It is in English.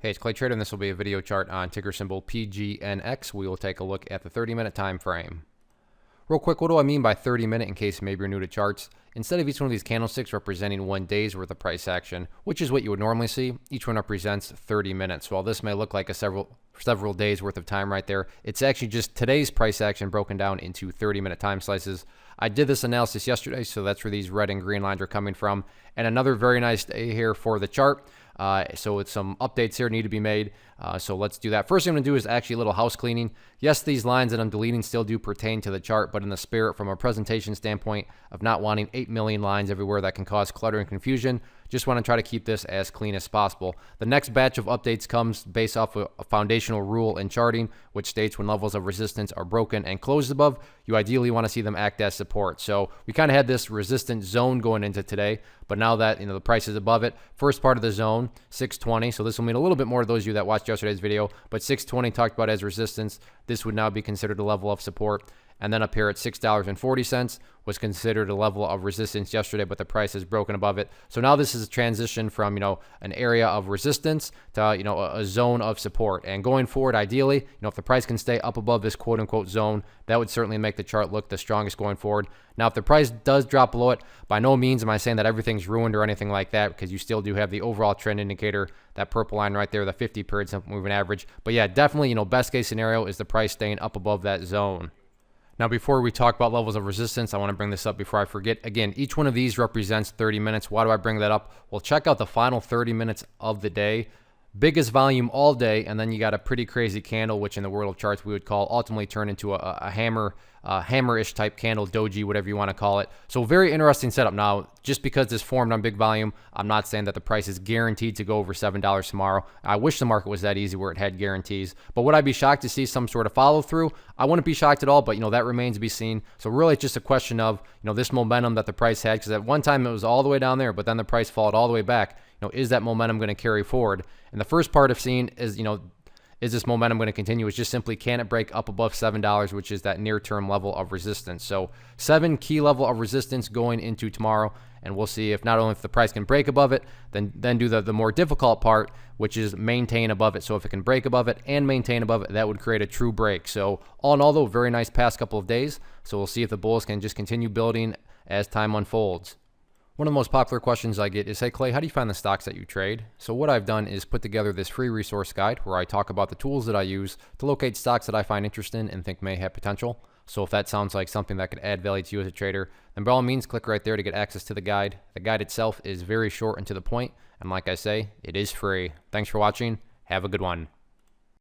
Hey, it's Clay Trader, and this will be a video chart on ticker symbol PGNX. We will take a look at the 30-minute time frame. Real quick, what do I mean by 30-minute in case maybe you're new to charts? Instead of each one of these candlesticks representing 1 day's worth of price action, which is what you would normally see, each one represents 30 minutes. While this may look like a several days worth of time right there, it's actually just today's price action broken down into 30-minute time slices. I did this analysis yesterday, so that's where these red and green lines are coming from. And another very nice day here for the chart. So it's some updates here need to be made. So let's do that. First thing I'm going to do is actually a little house cleaning. Yes, these lines that I'm deleting still do pertain to the chart, but in the spirit from a presentation standpoint of not wanting 8 million lines everywhere that can cause clutter and confusion, just want to try to keep this as clean as possible. The next batch of updates comes based off of a foundational rule in charting, which states when levels of resistance are broken and closed above, you ideally want to see them act as support. So we kind of had this resistance zone going into today, but now that the price is above it, first part of the zone, 620. So this will mean a little bit more to those of you that watched yesterday's video, but 620 talked about as resistance. This would now be considered a level of support. And then up here at $6.40 was considered a level of resistance yesterday, but the price is broken above it. So now this is a transition from, an area of resistance to, a zone of support. And going forward, ideally, if the price can stay up above this quote unquote zone, that would certainly make the chart look the strongest going forward. Now, if the price does drop below it, by no means am I saying that everything's ruined or anything like that, because you still do have the overall trend indicator, that purple line right there, the 50 period simple moving average. But yeah, definitely, best case scenario is the price staying up above that zone. Now, before we talk about levels of resistance, I want to bring this up before I forget. Again, each one of these represents 30 minutes. Why do I bring that up? Well, check out the final 30 minutes of the day. Biggest volume all day, and then you got a pretty crazy candle, which in the world of charts we would call ultimately turn into a hammer-ish type candle, doji, whatever you want to call it. So very interesting setup. Now, just because this formed on big volume, I'm not saying that the price is guaranteed to go over $7 tomorrow. I wish the market was that easy where it had guarantees. But would I be shocked to see some sort of follow through? I wouldn't be shocked at all, but that remains to be seen. So really it's just a question of, this momentum that the price had, because at one time it was all the way down there, but then the price followed all the way back. Is that momentum going to carry forward? And the first part of seeing is, is this momentum going to continue? It's just simply, can it break up above $7, which is that near-term level of resistance. So 7 key level of resistance going into tomorrow, and we'll see if not only if the price can break above it, then do the more difficult part, which is maintain above it. So if it can break above it and maintain above it, that would create a true break. So all in all, though, very nice past couple of days. So we'll see if the bulls can just continue building as time unfolds. One of the most popular questions I get is, hey Clay, how do you find the stocks that you trade? So what I've done is put together this free resource guide where I talk about the tools that I use to locate stocks that I find interesting and think may have potential. So if that sounds like something that could add value to you as a trader, then by all means click right there to get access to the guide. The guide itself is very short and to the point, and like I say, it is free. Thanks for watching. Have a good one.